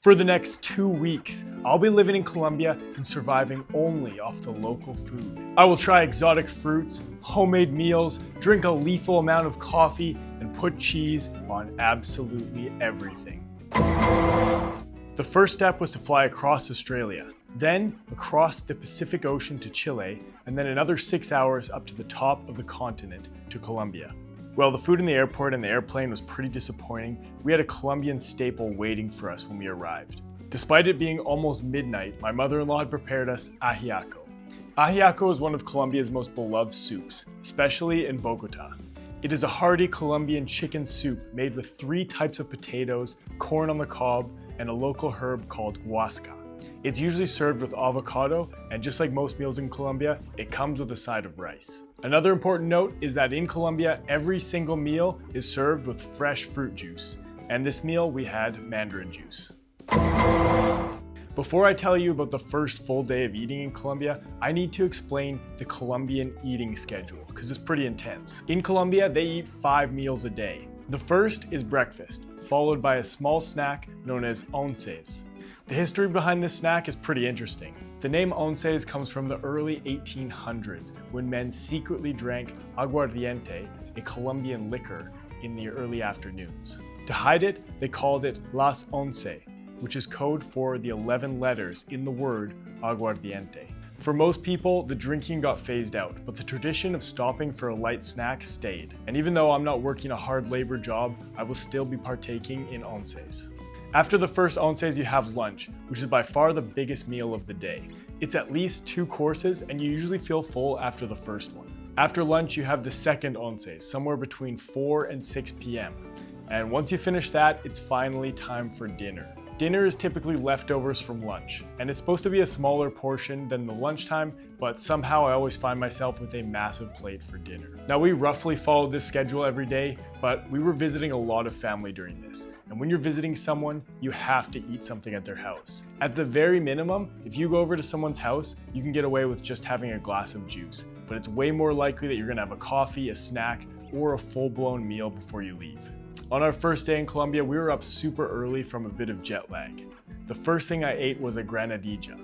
For the next 2 weeks, I'll be living in Colombia and surviving only off the local food. I will try exotic fruits, homemade meals, drink a lethal amount of coffee, and put cheese on absolutely everything. The first step was to fly across Australia, then across the Pacific Ocean to Chile, and then another 6 hours up to the top of the continent to Colombia. Well, the food in the airport and the airplane was pretty disappointing. We had a Colombian staple waiting for us when we arrived. Despite it being almost midnight, my mother-in-law had prepared us ajiaco. Ajiaco is one of Colombia's most beloved soups, especially in Bogota. It is a hearty Colombian chicken soup made with 3 types of potatoes, corn on the cob, and a local herb called guasca. It's usually served with avocado, and just like most meals in Colombia, it comes with a side of rice. Another important note is that in Colombia, every single meal is served with fresh fruit juice, and this meal we had mandarin juice. Before I tell you about the first full day of eating in Colombia, I need to explain the Colombian eating schedule, because it's pretty intense. In Colombia, they eat 5 meals a day. The first is breakfast, followed by a small snack known as onces. The history behind this snack is pretty interesting. The name onces comes from the early 1800s when men secretly drank aguardiente, a Colombian liquor, in the early afternoons. To hide it, they called it las once, which is code for the 11 letters in the word aguardiente. For most people, the drinking got phased out, but the tradition of stopping for a light snack stayed. And even though I'm not working a hard labor job, I will still be partaking in onces. After the first onces, you have lunch, which is by far the biggest meal of the day. It's at least 2 courses, and you usually feel full after the first one. After lunch, you have the second onces, somewhere between 4 and 6 p.m. And once you finish that, it's finally time for dinner. Dinner is typically leftovers from lunch, and it's supposed to be a smaller portion than the lunchtime, but somehow I always find myself with a massive plate for dinner. Now, we roughly followed this schedule every day, but we were visiting a lot of family during this. And when you're visiting someone, you have to eat something at their house. At the very minimum, if you go over to someone's house, you can get away with just having a glass of juice, but it's way more likely that you're gonna have a coffee, a snack, or a full-blown meal before you leave. On our first day in Colombia, we were up super early from a bit of jet lag. The first thing I ate was a granadilla.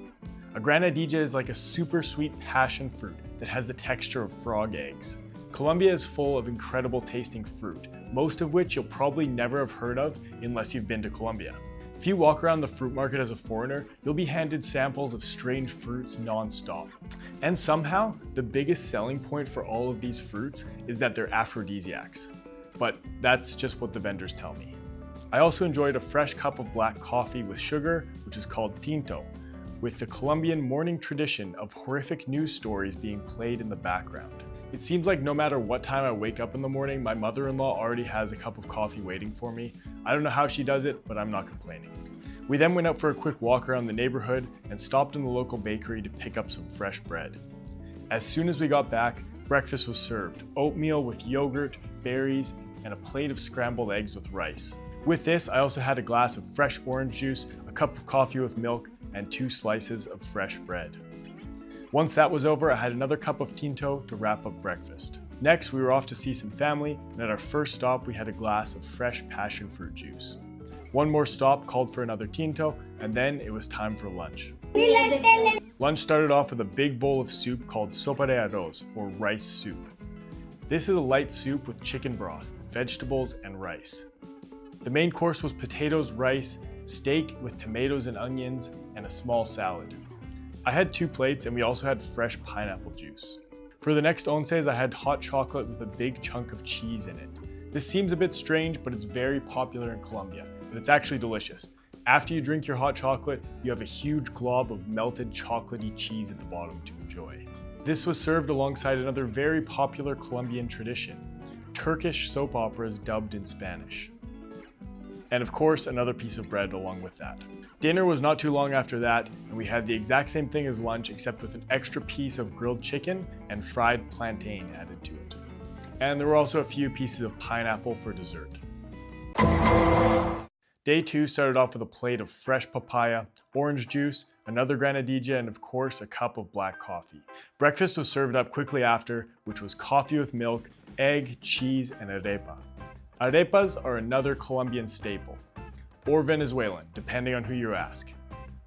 A granadilla is like a super sweet passion fruit that has the texture of frog eggs. Colombia is full of incredible tasting fruit, most of which you'll probably never have heard of unless you've been to Colombia. If you walk around the fruit market as a foreigner, you'll be handed samples of strange fruits non-stop. And somehow, the biggest selling point for all of these fruits is that they're aphrodisiacs. But that's just what the vendors tell me. I also enjoyed a fresh cup of black coffee with sugar, which is called tinto, with the Colombian morning tradition of horrific news stories being played in the background. It seems like no matter what time I wake up in the morning, my mother-in-law already has a cup of coffee waiting for me. I don't know how she does it, but I'm not complaining. We then went out for a quick walk around the neighborhood and stopped in the local bakery to pick up some fresh bread. As soon as we got back, breakfast was served: oatmeal with yogurt, berries, and a plate of scrambled eggs with rice. With this, I also had a glass of fresh orange juice, a cup of coffee with milk, and 2 slices of fresh bread. Once that was over, I had another cup of tinto to wrap up breakfast. Next, we were off to see some family, and at our first stop, we had a glass of fresh passion fruit juice. One more stop called for another tinto, and then it was time for lunch. Lunch started off with a big bowl of soup called sopa de arroz, or rice soup. This is a light soup with chicken broth, vegetables, and rice. The main course was potatoes, rice, steak with tomatoes and onions, and a small salad. I had 2 plates, and we also had fresh pineapple juice. For the next onces, I had hot chocolate with a big chunk of cheese in it. This seems a bit strange, but it's very popular in Colombia, and it's actually delicious. After you drink your hot chocolate, you have a huge glob of melted chocolatey cheese at the bottom to enjoy. This was served alongside another very popular Colombian tradition: Turkish soap operas dubbed in Spanish. And of course, another piece of bread along with that. Dinner was not too long after that, and we had the exact same thing as lunch, except with an extra piece of grilled chicken and fried plantain added to it. And there were also a few pieces of pineapple for dessert. Day 2 started off with a plate of fresh papaya, orange juice, another granadilla, and of course a cup of black coffee. Breakfast was served up quickly after, which was coffee with milk, egg, cheese, and arepa. Arepas are another Colombian staple. or Venezuelan, depending on who you ask.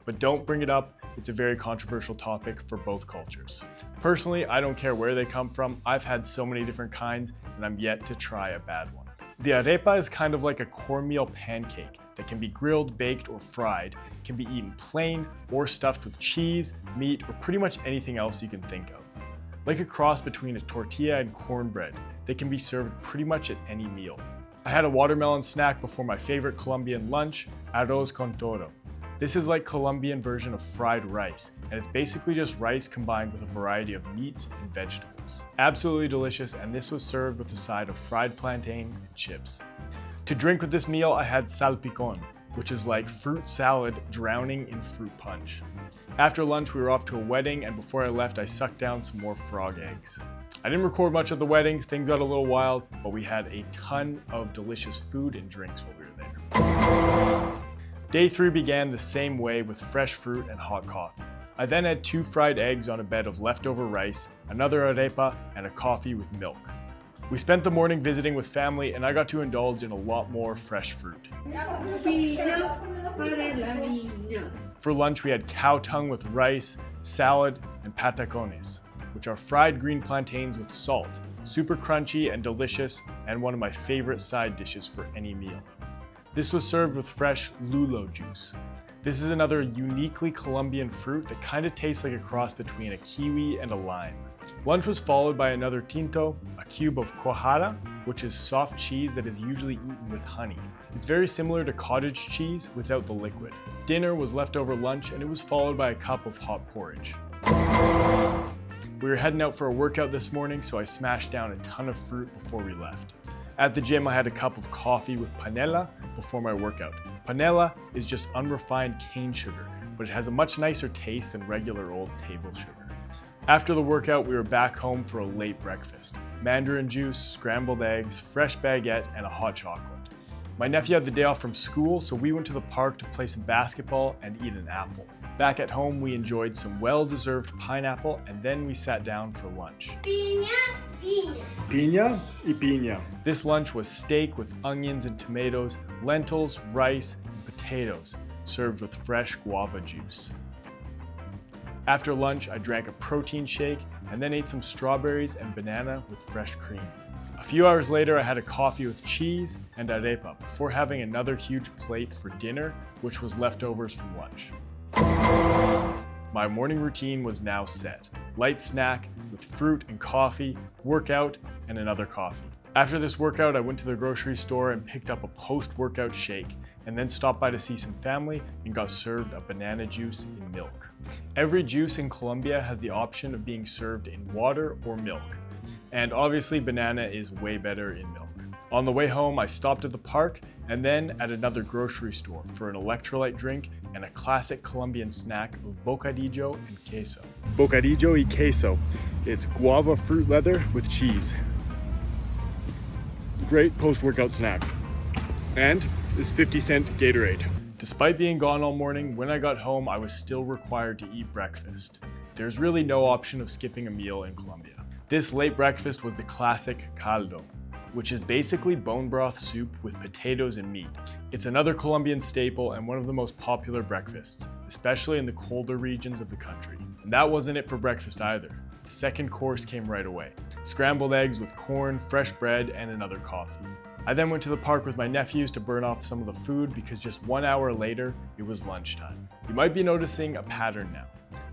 But don't bring it up, it's a very controversial topic for both cultures. Personally, I don't care where they come from. I've had so many different kinds, and I'm yet to try a bad one. The arepa is kind of like a cornmeal pancake that can be grilled, baked, or fried, can be eaten plain or stuffed with cheese, meat, or pretty much anything else you can think of. Like a cross between a tortilla and cornbread, they can be served pretty much at any meal. I had a watermelon snack before my favorite Colombian lunch, arroz con toro. This is like Colombian version of fried rice, and it's basically just rice combined with a variety of meats and vegetables. Absolutely delicious, and this was served with a side of fried plantain and chips. To drink with this meal, I had salpicón, which is like fruit salad drowning in fruit punch. After lunch, we were off to a wedding, and before I left, I sucked down some more frog eggs. I didn't record much of the wedding, things got a little wild, but we had a ton of delicious food and drinks while we were there. Day 3 began the same way with fresh fruit and hot coffee. I then had 2 fried eggs on a bed of leftover rice, another arepa, and a coffee with milk. We spent the morning visiting with family, and I got to indulge in a lot more fresh fruit. For lunch, we had cow tongue with rice, salad, and patacones, which are fried green plantains with salt, super crunchy and delicious, and one of my favorite side dishes for any meal. This was served with fresh lulo juice. This is another uniquely Colombian fruit that kind of tastes like a cross between a kiwi and a lime. Lunch was followed by another tinto, a cube of cuajada, which is soft cheese that is usually eaten with honey. It's very similar to cottage cheese without the liquid. Dinner was leftover lunch, and it was followed by a cup of hot porridge. We were heading out for a workout this morning, so I smashed down a ton of fruit before we left. At the gym, I had a cup of coffee with panela before my workout. Panela is just unrefined cane sugar, but it has a much nicer taste than regular old table sugar. After the workout, we were back home for a late breakfast. Mandarin juice, scrambled eggs, fresh baguette, and a hot chocolate. My nephew had the day off from school, so we went to the park to play some basketball and eat an apple. Back at home, we enjoyed some well-deserved pineapple, and then we sat down for lunch. Piña y piña. This lunch was steak with onions and tomatoes, lentils, rice, and potatoes, served with fresh guava juice. After lunch, I drank a protein shake and then ate some strawberries and banana with fresh cream. A few hours later, I had a coffee with cheese and arepa before having another huge plate for dinner, which was leftovers from lunch. My morning routine was now set. Light snack with fruit and coffee, workout, and another coffee. After this workout, I went to the grocery store and picked up a post-workout shake, and then stopped by to see some family and got served a banana juice in milk. Every juice in Colombia has the option of being served in water or milk, and obviously banana is way better in milk. On the way home, I stopped at the park and then at another grocery store for an electrolyte drink and a classic Colombian snack of bocadillo and queso. Bocadillo y queso. It's guava fruit leather with cheese. Great post-workout snack. And it's 50-cent Gatorade. Despite being gone all morning, when I got home, I was still required to eat breakfast. There's really no option of skipping a meal in Colombia. This late breakfast was the classic caldo, which is basically bone broth soup with potatoes and meat. It's another Colombian staple and one of the most popular breakfasts, especially in the colder regions of the country. And that wasn't it for breakfast either. The second course came right away. Scrambled eggs with corn, fresh bread, and another coffee. I then went to the park with my nephews to burn off some of the food because just 1 hour later, it was lunchtime. You might be noticing a pattern now.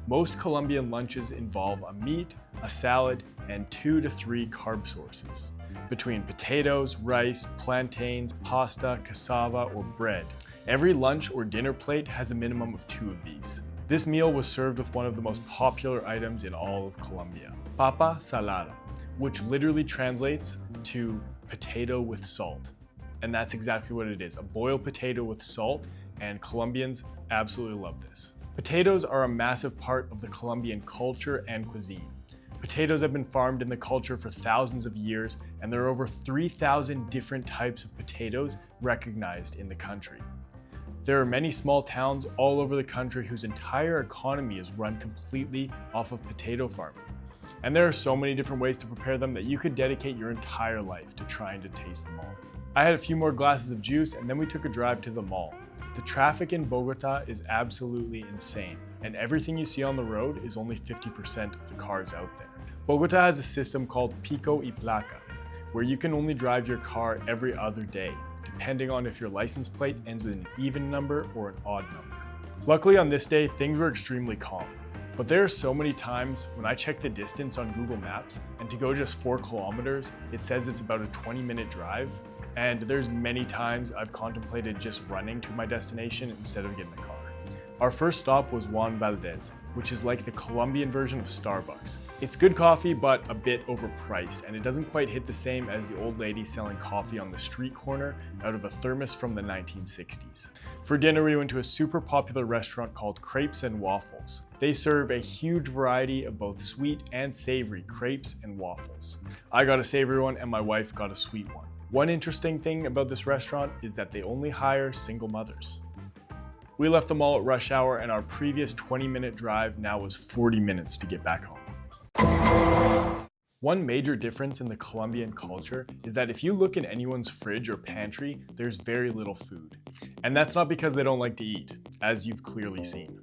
Most Colombian lunches involve a meat, a salad, and 2 to 3 carb sources. Between potatoes, rice, plantains, pasta, cassava, or bread. Every lunch or dinner plate has a minimum of 2 of these. This meal was served with one of the most popular items in all of Colombia, papa salada, which literally translates to potato with salt. And that's exactly what it is, a boiled potato with salt, and Colombians absolutely love this. Potatoes are a massive part of the Colombian culture and cuisine. Potatoes have been farmed in the culture for thousands of years, and there are over 3,000 different types of potatoes recognized in the country. There are many small towns all over the country whose entire economy is run completely off of potato farming. And there are so many different ways to prepare them that you could dedicate your entire life to trying to taste them all. I had a few more glasses of juice, and then we took a drive to the mall. The traffic in Bogota is absolutely insane, and everything you see on the road is only 50% of the cars out there. Bogota has a system called Pico y Placa, where you can only drive your car every other day, depending on if your license plate ends with an even number or an odd number. Luckily on this day, things were extremely calm. But there are so many times when I check the distance on Google Maps, and to go just 4 kilometers, it says it's about a 20-minute drive. And there's many times I've contemplated just running to my destination instead of getting a car. Our first stop was Juan Valdez, which is like the Colombian version of Starbucks. It's good coffee, but a bit overpriced, and it doesn't quite hit the same as the old lady selling coffee on the street corner out of a thermos from the 1960s. For dinner, we went to a super popular restaurant called Crepes and Waffles. They serve a huge variety of both sweet and savory crepes and waffles. I got a savory one and my wife got a sweet one. One interesting thing about this restaurant is that they only hire single mothers. We left the mall at rush hour, and our previous 20-minute drive now was 40 minutes to get back home. One major difference in the Colombian culture is that if you look in anyone's fridge or pantry, there's very little food. And that's not because they don't like to eat, as you've clearly seen.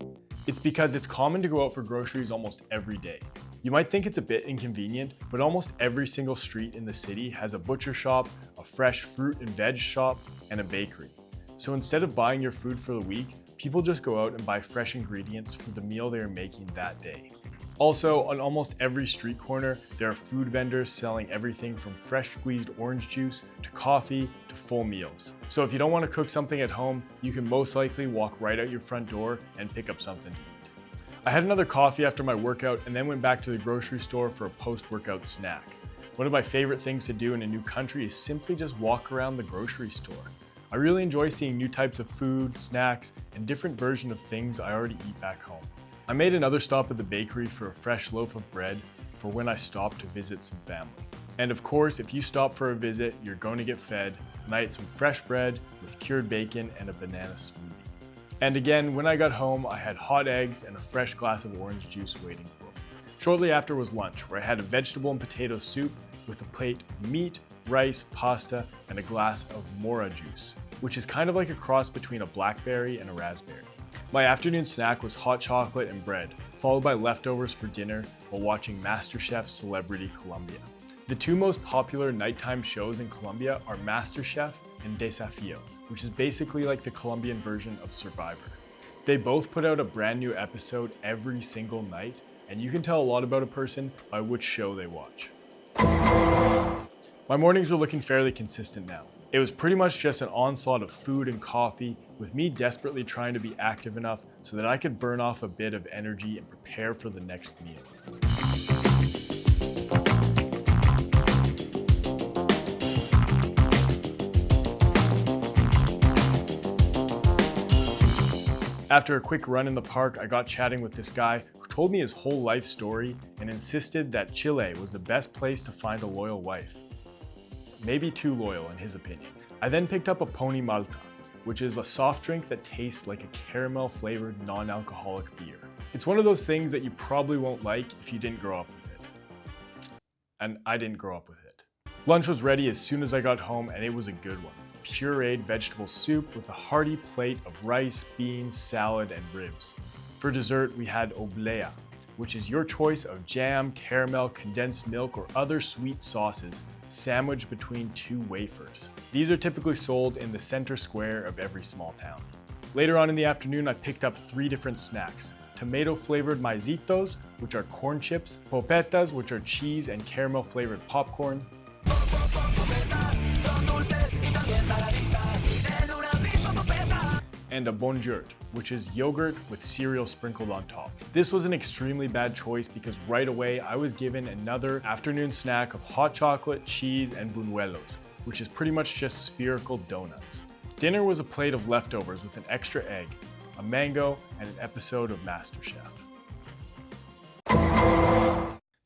It's because it's common to go out for groceries almost every day. You might think it's a bit inconvenient, but almost every single street in the city has a butcher shop, a fresh fruit and veg shop, and a bakery. So instead of buying your food for the week, people just go out and buy fresh ingredients for the meal they are making that day. Also, on almost every street corner, there are food vendors selling everything from fresh squeezed orange juice to coffee to full meals. So if you don't want to cook something at home, you can most likely walk right out your front door and pick up something to eat. I had another coffee after my workout and then went back to the grocery store for a post-workout snack. One of my favorite things to do in a new country is simply just walk around the grocery store. I really enjoy seeing new types of food, snacks, and different versions of things I already eat back home. I made another stop at the bakery for a fresh loaf of bread for when I stopped to visit some family. And of course, if you stop for a visit, you're going to get fed, and I ate some fresh bread with cured bacon and a banana smoothie. And again, when I got home, I had hot eggs and a fresh glass of orange juice waiting for me. Shortly after was lunch, where I had a vegetable and potato soup with a plate of meat, rice, pasta, and a glass of mora juice, which is kind of like a cross between a blackberry and a raspberry. My afternoon snack was hot chocolate and bread, followed by leftovers for dinner while watching MasterChef Celebrity Colombia. The two most popular nighttime shows in Colombia are MasterChef and Desafío, which is basically like the Colombian version of Survivor. They both put out a brand new episode every single night, and you can tell a lot about a person by which show they watch. My mornings were looking fairly consistent now. It was pretty much just an onslaught of food and coffee, with me desperately trying to be active enough so that I could burn off a bit of energy and prepare for the next meal. After a quick run in the park, I got chatting with this guy who told me his whole life story and insisted that Chile was the best place to find a loyal wife. Maybe too loyal in his opinion. I then picked up a Pony Malta, which is a soft drink that tastes like a caramel-flavored non-alcoholic beer. It's one of those things that you probably won't like if you didn't grow up with it. And I didn't grow up with it. Lunch was ready as soon as I got home, and it was a good one. Pureed vegetable soup with a hearty plate of rice, beans, salad, and ribs. For dessert, we had oblea, which is your choice of jam, caramel, condensed milk, or other sweet sauces sandwiched between 2 wafers. These are typically sold in the center square of every small town. Later on in the afternoon, I picked up 3 different snacks. Tomato-flavored maicitos, which are corn chips, popetas, which are cheese and caramel-flavored popcorn, and a bonjour, which is yogurt with cereal sprinkled on top. This was an extremely bad choice because right away I was given another afternoon snack of hot chocolate, cheese, and buñuelos, which is pretty much just spherical donuts. Dinner was a plate of leftovers with an extra egg, a mango, and an episode of MasterChef.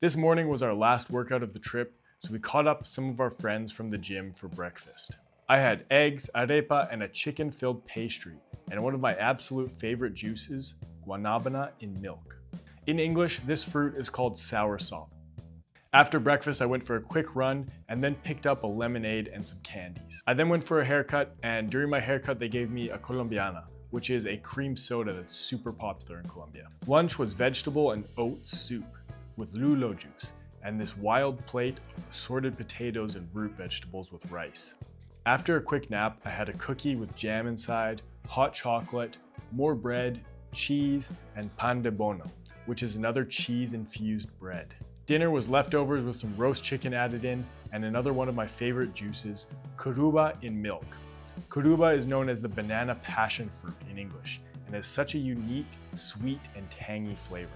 This morning was our last workout of the trip, so we caught up with some of our friends from the gym for breakfast. I had eggs, arepa, and a chicken-filled pastry, and one of my absolute favorite juices, guanabana in milk. In English, this fruit is called soursop. After breakfast, I went for a quick run and then picked up a lemonade and some candies. I then went for a haircut, and during my haircut, they gave me a Colombiana, which is a cream soda that's super popular in Colombia. Lunch was vegetable and oat soup with lulo juice, and this wild plate of assorted potatoes and root vegetables with rice. After a quick nap, I had a cookie with jam inside, hot chocolate, more bread, cheese, and pan de bono, which is another cheese-infused bread. Dinner was leftovers with some roast chicken added in, and another one of my favorite juices, curuba in milk. Curuba is known as the banana passion fruit in English, and has such a unique, sweet, and tangy flavor.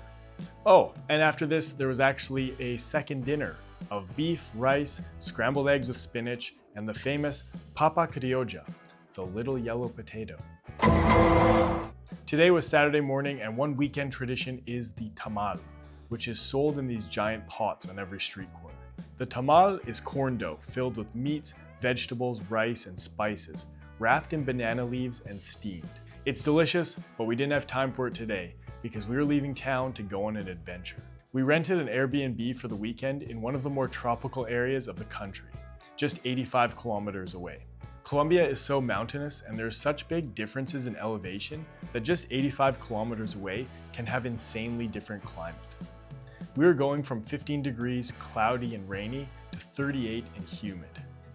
Oh, and after this, there was actually a second dinner of beef, rice, scrambled eggs with spinach, and the famous papa criolla, the little yellow potato. Today was Saturday morning, and one weekend tradition is the tamal, which is sold in these giant pots on every street corner. The tamal is corn dough filled with meats, vegetables, rice, and spices, wrapped in banana leaves and steamed. It's delicious, but we didn't have time for it today because we were leaving town to go on an adventure. We rented an Airbnb for the weekend in one of the more tropical areas of the country, just 85 kilometers away. Colombia is so mountainous and there's such big differences in elevation that just 85 kilometers away can have insanely different climate. We were going from 15 degrees cloudy and rainy to 38 and humid.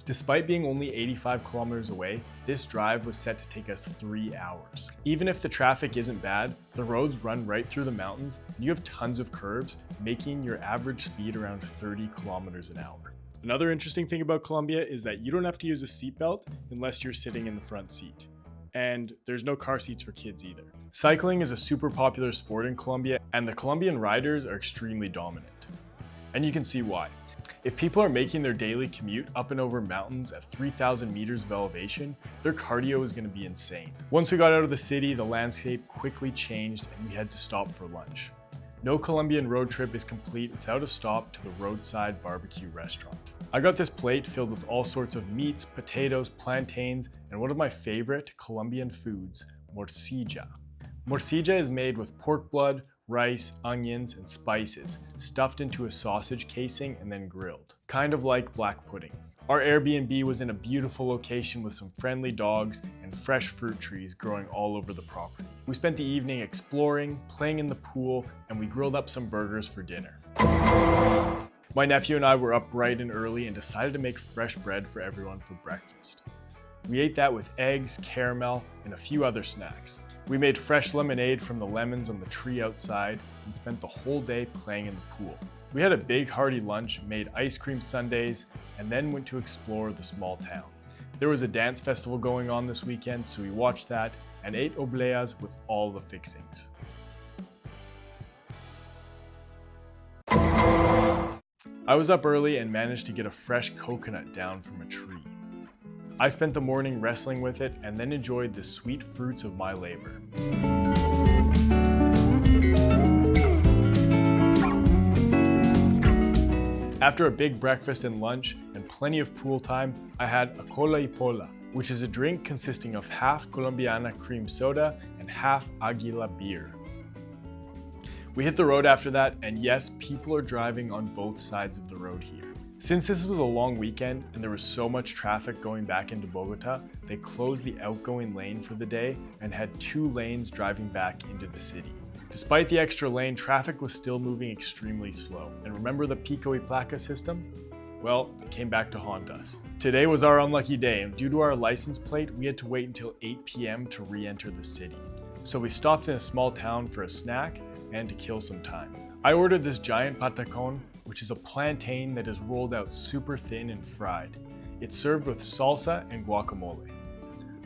Despite being only 85 kilometers away, this drive was set to take us 3 hours. Even if the traffic isn't bad, the roads run right through the mountains and you have tons of curves, making your average speed around 30 kilometers an hour. Another interesting thing about Colombia is that you don't have to use a seatbelt unless you're sitting in the front seat. And there's no car seats for kids either. Cycling is a super popular sport in Colombia, and the Colombian riders are extremely dominant. And you can see why. If people are making their daily commute up and over mountains at 3,000 meters of elevation, their cardio is going to be insane. Once we got out of the city, the landscape quickly changed and we had to stop for lunch. No Colombian road trip is complete without a stop to the roadside barbecue restaurant. I got this plate filled with all sorts of meats, potatoes, plantains, and one of my favorite Colombian foods, morcilla. Morcilla is made with pork blood, rice, onions, and spices, stuffed into a sausage casing and then grilled, kind of like black pudding. Our Airbnb was in a beautiful location with some friendly dogs and fresh fruit trees growing all over the property. We spent the evening exploring, playing in the pool, and we grilled up some burgers for dinner. My nephew and I were up bright and early and decided to make fresh bread for everyone for breakfast. We ate that with eggs, caramel, and a few other snacks. We made fresh lemonade from the lemons on the tree outside and spent the whole day playing in the pool. We had a big hearty lunch, made ice cream sundaes, and then went to explore the small town. There was a dance festival going on this weekend, so we watched that and ate obleas with all the fixings. I was up early and managed to get a fresh coconut down from a tree. I spent the morning wrestling with it and then enjoyed the sweet fruits of my labor. After a big breakfast and lunch and plenty of pool time, I had a cola y pola, which is a drink consisting of half Colombiana cream soda and half Águila beer. We hit the road after that, and yes, people are driving on both sides of the road here. Since this was a long weekend and there was so much traffic going back into Bogota, they closed the outgoing lane for the day and had 2 lanes driving back into the city. Despite the extra lane, traffic was still moving extremely slow. And remember the pico y placa system? Well, it came back to haunt us. Today was our unlucky day, and due to our license plate, we had to wait until 8 p.m. to re-enter the city. So we stopped in a small town for a snack and to kill some time. I ordered this giant patacon, which is a plantain that is rolled out super thin and fried. It's served with salsa and guacamole.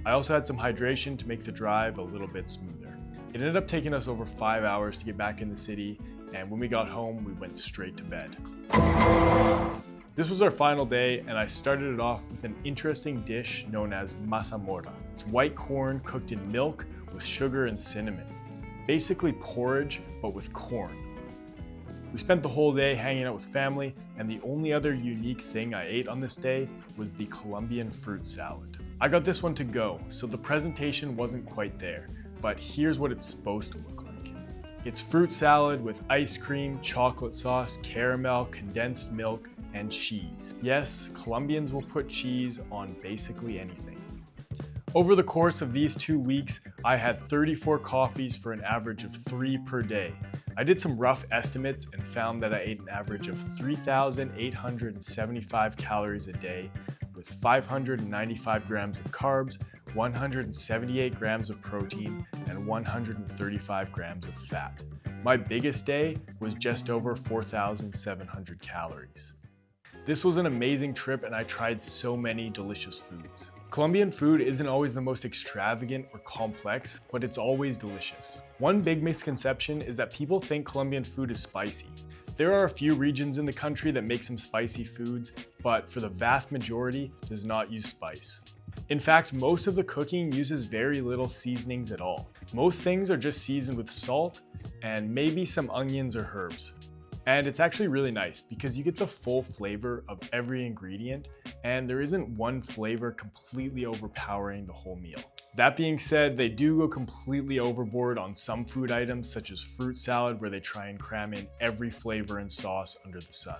I also had some hydration to make the drive a little bit smoother. It ended up taking us over 5 hours to get back in the city, and when we got home, we went straight to bed. This was our final day, and I started it off with an interesting dish known as mazamorra. It's white corn cooked in milk with sugar and cinnamon. Basically porridge, but with corn. We spent the whole day hanging out with family, and the only other unique thing I ate on this day was the Colombian fruit salad. I got this one to go, so the presentation wasn't quite there, but here's what it's supposed to look like. It's fruit salad with ice cream, chocolate sauce, caramel, condensed milk, and cheese. Yes, Colombians will put cheese on basically anything. Over the course of these 2 weeks, I had 34 coffees for an average of 3 per day. I did some rough estimates and found that I ate an average of 3,875 calories a day with 595 grams of carbs, 178 grams of protein, and 135 grams of fat. My biggest day was just over 4,700 calories. This was an amazing trip and I tried so many delicious foods. Colombian food isn't always the most extravagant or complex, but it's always delicious. One big misconception is that people think Colombian food is spicy. There are a few regions in the country that make some spicy foods, but for the vast majority does not use spice. In fact, most of the cooking uses very little seasonings at all. Most things are just seasoned with salt and maybe some onions or herbs. And it's actually really nice because you get the full flavor of every ingredient and there isn't one flavor completely overpowering the whole meal. That being said, they do go completely overboard on some food items such as fruit salad where they try and cram in every flavor and sauce under the sun.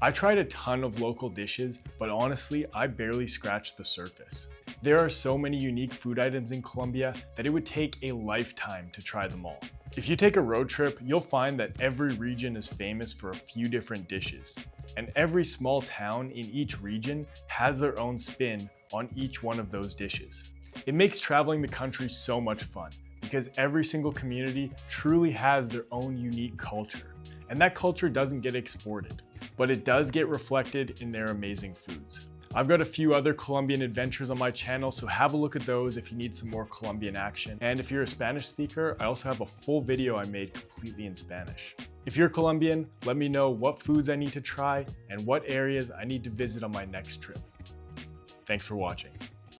I tried a ton of local dishes, but honestly, I barely scratched the surface. There are so many unique food items in Colombia that it would take a lifetime to try them all. If you take a road trip, you'll find that every region is famous for a few different dishes. And every small town in each region has their own spin on each one of those dishes. It makes traveling the country so much fun because every single community truly has their own unique culture. And that culture doesn't get exported, but it does get reflected in their amazing foods. I've got a few other Colombian adventures on my channel, so have a look at those if you need some more Colombian action. And if you're a Spanish speaker, I also have a full video I made completely in Spanish. If you're Colombian, let me know what foods I need to try and what areas I need to visit on my next trip. Thanks for watching.